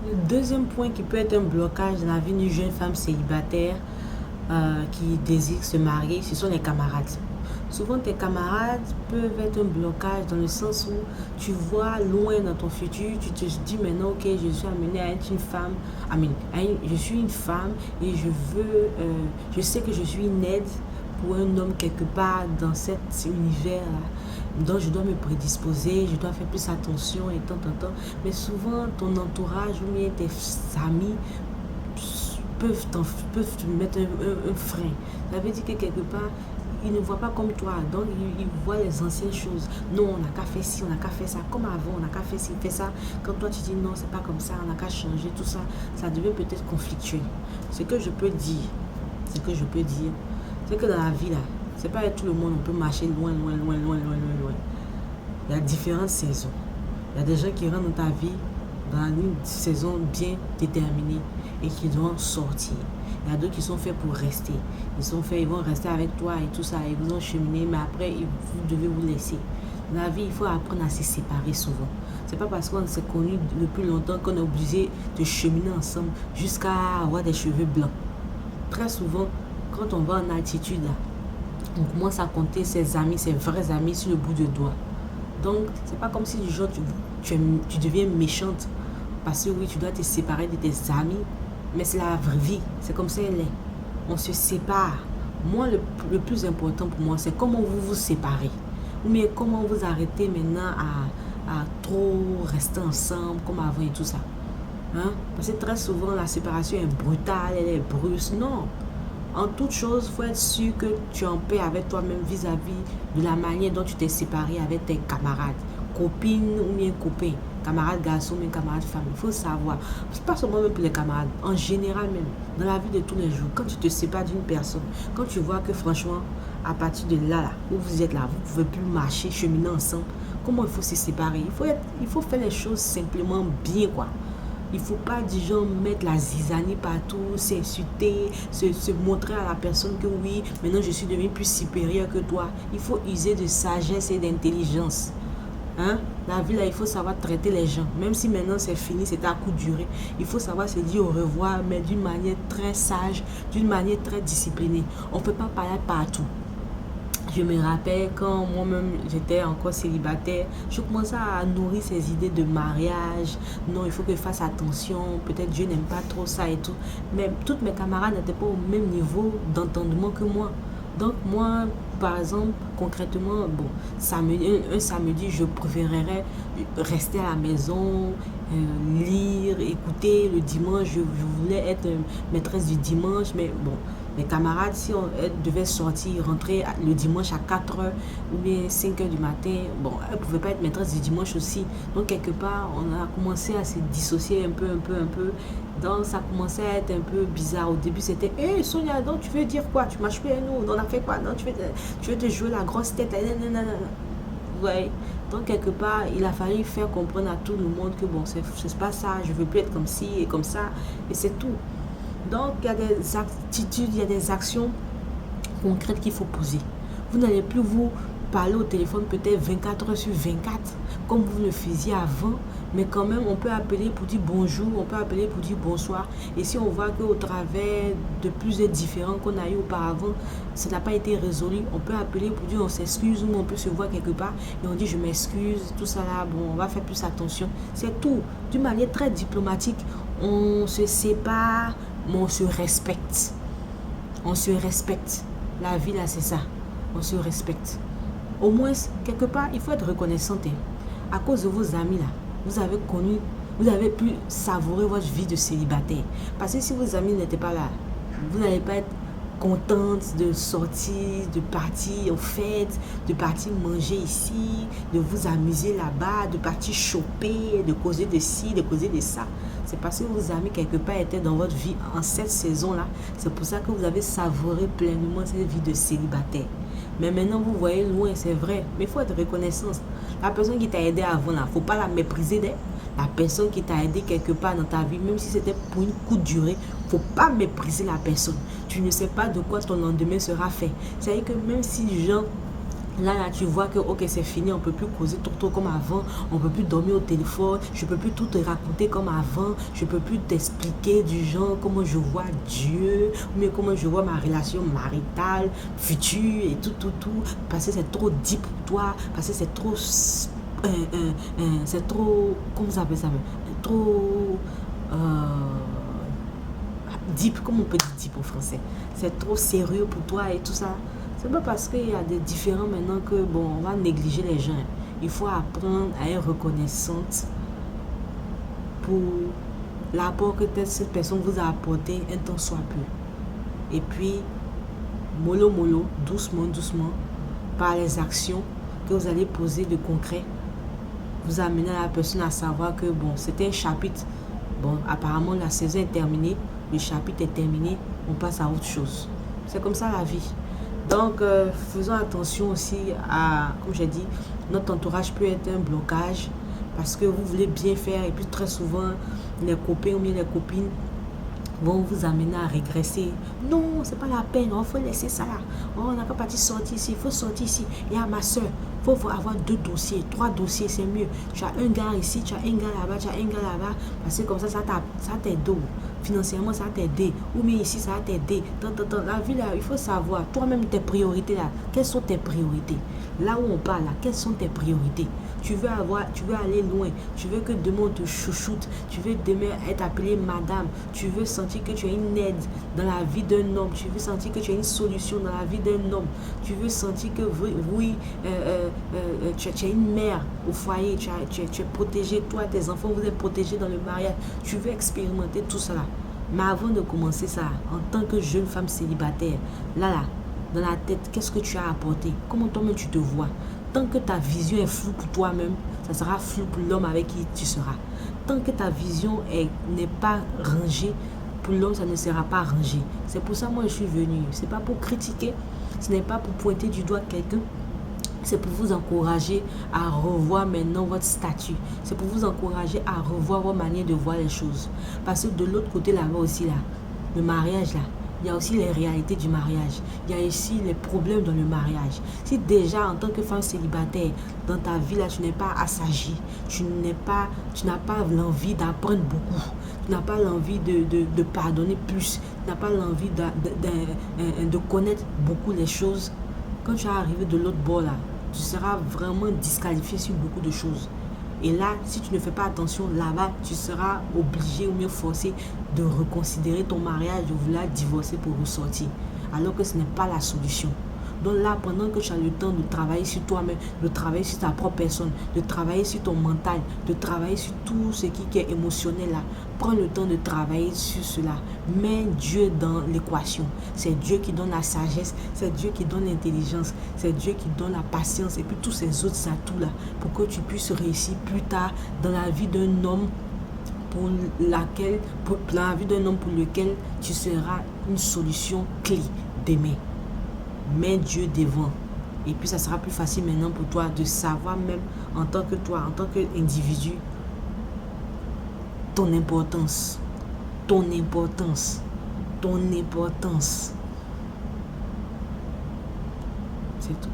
Le deuxième point qui peut être un blocage dans la vie d'une jeune femme célibataire qui désire se marier, ce sont les camarades. Souvent, tes camarades peuvent être un blocage dans le sens où tu vois loin dans ton futur, tu te dis maintenant, ok, je suis amenée à être une femme, je suis une femme et je sais que je suis une aide pour un homme quelque part dans cet univers-là. Donc, je dois me prédisposer, je dois faire plus attention et tant. Mais souvent, ton entourage ou bien tes amis peuvent te mettre un frein. Ça veut dire que quelque part, ils ne voient pas comme toi. Donc, ils voient les anciennes choses. Non, on n'a qu'à faire ci, on n'a qu'à faire ça. Comme avant, on n'a qu'à faire ci, faire ça. Quand toi, tu dis non, c'est pas comme ça, on n'a qu'à changer tout ça. Ça devient peut-être conflictuel. Ce que je peux dire, c'est que dans la vie, là, c'est pas avec tout le monde, on peut marcher loin. Il y a différentes saisons. Il y a des gens qui rentrent dans ta vie dans une saison bien déterminée et qui doivent sortir. Il y a d'autres qui sont faits pour rester. Ils vont rester avec toi et tout ça, ils vont cheminer, mais après, vous devez vous laisser. Dans la vie, il faut apprendre à se séparer souvent. C'est pas parce qu'on s'est connus depuis longtemps qu'on est obligé de cheminer ensemble jusqu'à avoir des cheveux blancs. Très souvent, quand on va en altitude, là, on commence à compter ses amis, ses vrais amis sur le bout de doigt. Donc, c'est pas comme si du jour tu deviens méchante parce que oui, tu dois te séparer de tes amis, mais c'est la vraie vie, c'est comme ça elle est. On se sépare. Moi, le plus important pour moi, c'est comment vous vous séparez. Ou bien comment vous arrêtez maintenant à trop rester ensemble comme avant et tout ça. Hein? Parce que très souvent, la séparation est brutale, elle est brusque. Non. En toute chose, il faut être sûr que tu es en paix avec toi-même vis-à-vis de la manière dont tu t'es séparé avec tes camarades, copines ou bien copains, camarades garçons ou bien camarades femmes. Il faut savoir, c'est pas seulement même pour les camarades, en général même, dans la vie de tous les jours, quand tu te sépares d'une personne, quand tu vois que franchement, à partir de là, où vous êtes là, vous ne pouvez plus marcher, cheminer ensemble, comment il faut se séparer? Il faut faire les choses simplement bien, quoi. Il ne faut pas, disons, mettre la zizanie partout, s'insulter, se montrer à la personne que oui, maintenant je suis devenu plus supérieur que toi. Il faut user de sagesse et d'intelligence. Hein? La vie, là, il faut savoir traiter les gens. Même si maintenant c'est fini, c'est à coup de durée. Il faut savoir se dire au revoir, mais d'une manière très sage, d'une manière très disciplinée. On ne peut pas parler partout. Je me rappelle quand moi-même j'étais encore célibataire, je commençais à nourrir ces idées de mariage. Non, il faut que je fasse attention. Peut-être Dieu n'aime pas trop ça et tout. Mais toutes mes camarades n'étaient pas au même niveau d'entendement que moi. Donc moi, par exemple, concrètement, bon, un samedi, je préférerais rester à la maison, lire, écouter. Le dimanche, je voulais être maîtresse du dimanche, mais bon, mes camarades, si elles devaient sortir, rentrer le dimanche à 4h ou bien 5h du matin, bon, elles ne pouvaient pas être maîtresses du dimanche aussi. Donc, quelque part, on a commencé à se dissocier un peu. Donc, ça commençait à être un peu bizarre. Au début, c'était, hé Sonia, donc tu veux dire quoi? Tu marches plus avec nous? On a fait quoi? Non, tu veux te jouer la grosse tête? Ouais. Donc, quelque part, il a fallu faire comprendre à tout le monde que bon, c'est pas ça, je veux plus être comme ci et comme ça, et c'est tout. Donc, il y a des attitudes, il y a des actions concrètes qu'il faut poser. Vous n'allez plus vous parler au téléphone peut-être 24 heures sur 24, comme vous le faisiez avant, mais quand même, on peut appeler pour dire bonjour, on peut appeler pour dire bonsoir. Et si on voit qu'au travers de plusieurs différends qu'on a eu auparavant, ça n'a pas été résolu, on peut appeler pour dire on s'excuse ou on peut se voir quelque part et on dit je m'excuse, tout ça là, bon, on va faire plus attention. C'est tout. D'une manière très diplomatique, on se sépare, mais on se respecte. On se respecte. La vie là, c'est ça. On se respecte. Au moins, quelque part, il faut être reconnaissante. À cause de vos amis là, vous avez pu savourer votre vie de célibataire. Parce que si vos amis n'étaient pas là, vous n'allez pas être contente de sortir, de partir aux fêtes, de partir manger ici, de vous amuser là-bas, de partir choper, de causer de ci, de causer de ça. C'est parce que vos amis quelque part étaient dans votre vie en cette saison-là. C'est pour ça que vous avez savouré pleinement cette vie de célibataire. Mais maintenant, vous voyez loin, c'est vrai. Mais il faut être reconnaissance. La personne qui t'a aidé avant, il ne faut pas la mépriser. La personne qui t'a aidé quelque part dans ta vie, même si c'était pour une courte durée, il ne faut pas mépriser la personne. Tu ne sais pas de quoi ton lendemain sera fait. C'est-à-dire que même si les gens Là, tu vois que, ok, c'est fini, on peut plus causer trop comme avant, on peut plus dormir au téléphone, je peux plus tout te raconter comme avant, je peux plus t'expliquer du genre comment je vois Dieu, ou bien comment je vois ma relation maritale, future et tout, parce que c'est trop deep pour toi, parce que c'est trop, comment ça s'appelle ça, trop, euh, deep, comment on peut dire deep en français, c'est trop sérieux pour toi et tout ça. C'est pas parce qu'il y a des différents maintenant que, bon, on va négliger les gens. Il faut apprendre à être reconnaissante pour l'apport que cette personne vous a apporté un temps soit peu. Et puis, mollo mollo, doucement, doucement, par les actions que vous allez poser de concret, vous amenez la personne à savoir que, bon, c'était un chapitre. Bon, apparemment, la saison est terminée, le chapitre est terminé, on passe à autre chose. C'est comme ça la vie. Donc, faisons attention aussi à, comme j'ai dit, notre entourage peut être un blocage parce que vous voulez bien faire et puis très souvent, les copains ou bien les copines vont vous amener à régresser. Non, c'est pas la peine, il faut laisser ça là. Oh, on n'a pas parti sortir ici, il faut sortir ici. Il y a ma soeur, il faut avoir 2 dossiers, 3 dossiers, c'est mieux. Tu as un gars ici, tu as un gars là-bas, tu as un gars là-bas. Parce que comme ça t'aide. Financièrement, ça va t'aider. Ou bien ici, ça va t'aider. Dans la vie là, il faut savoir, toi-même, tes priorités là, quelles sont tes priorités? Là où on parle là, quelles sont tes priorités? Tu veux aller loin, tu veux que demain on te chouchoute, tu veux demain être appelé madame, tu veux sentir que tu as une aide dans la vie d'un homme, tu veux sentir que tu as une solution dans la vie d'un homme, tu veux sentir que oui, tu as une mère au foyer, tu es protégé, toi, tes enfants, vous êtes protégés dans le mariage, tu veux expérimenter tout cela. Mais avant de commencer ça, en tant que jeune femme célibataire, là, dans la tête, qu'est-ce que tu as apporté? Comment toi-même tu te vois? Tant que ta vision est floue pour toi-même, ça sera flou pour l'homme avec qui tu seras. Tant que ta vision n'est pas rangée, pour l'homme, ça ne sera pas rangé. C'est pour ça que moi, je suis venue. Ce n'est pas pour critiquer, ce n'est pas pour pointer du doigt quelqu'un. C'est pour vous encourager à revoir maintenant votre statut. C'est pour vous encourager à revoir votre manière de voir les choses. Parce que de l'autre côté, là-bas aussi, là, le mariage, là, il y a aussi les réalités du mariage. Il y a aussi les problèmes dans le mariage. Si déjà, en tant que femme célibataire, dans ta vie, là, tu n'es pas assagi, tu n'as pas l'envie d'apprendre beaucoup, tu n'as pas l'envie de pardonner plus, tu n'as pas l'envie de connaître beaucoup les choses, quand tu vas arriver de l'autre bord, là, tu seras vraiment disqualifié sur beaucoup de choses. Et là, si tu ne fais pas attention, là-bas, tu seras obligé ou mieux forcé de reconsidérer ton mariage, de vouloir divorcer pour ressortir. Alors que ce n'est pas la solution. Donc là, pendant que tu as le temps de travailler sur toi-même, de travailler sur ta propre personne, de travailler sur ton mental, de travailler sur tout ce qui est émotionnel là, prends le temps de travailler sur cela. Mets Dieu dans l'équation. C'est Dieu qui donne la sagesse, c'est Dieu qui donne l'intelligence, c'est Dieu qui donne la patience et puis tous ces autres atouts là pour que tu puisses réussir plus tard dans la vie d'un homme pour la vie d'un homme pour lequel tu seras une solution clé demain. Mets Dieu devant. Et puis ça sera plus facile maintenant pour toi de savoir même en tant que toi, en tant qu'individu, ton importance. Ton importance. Ton importance. C'est tout.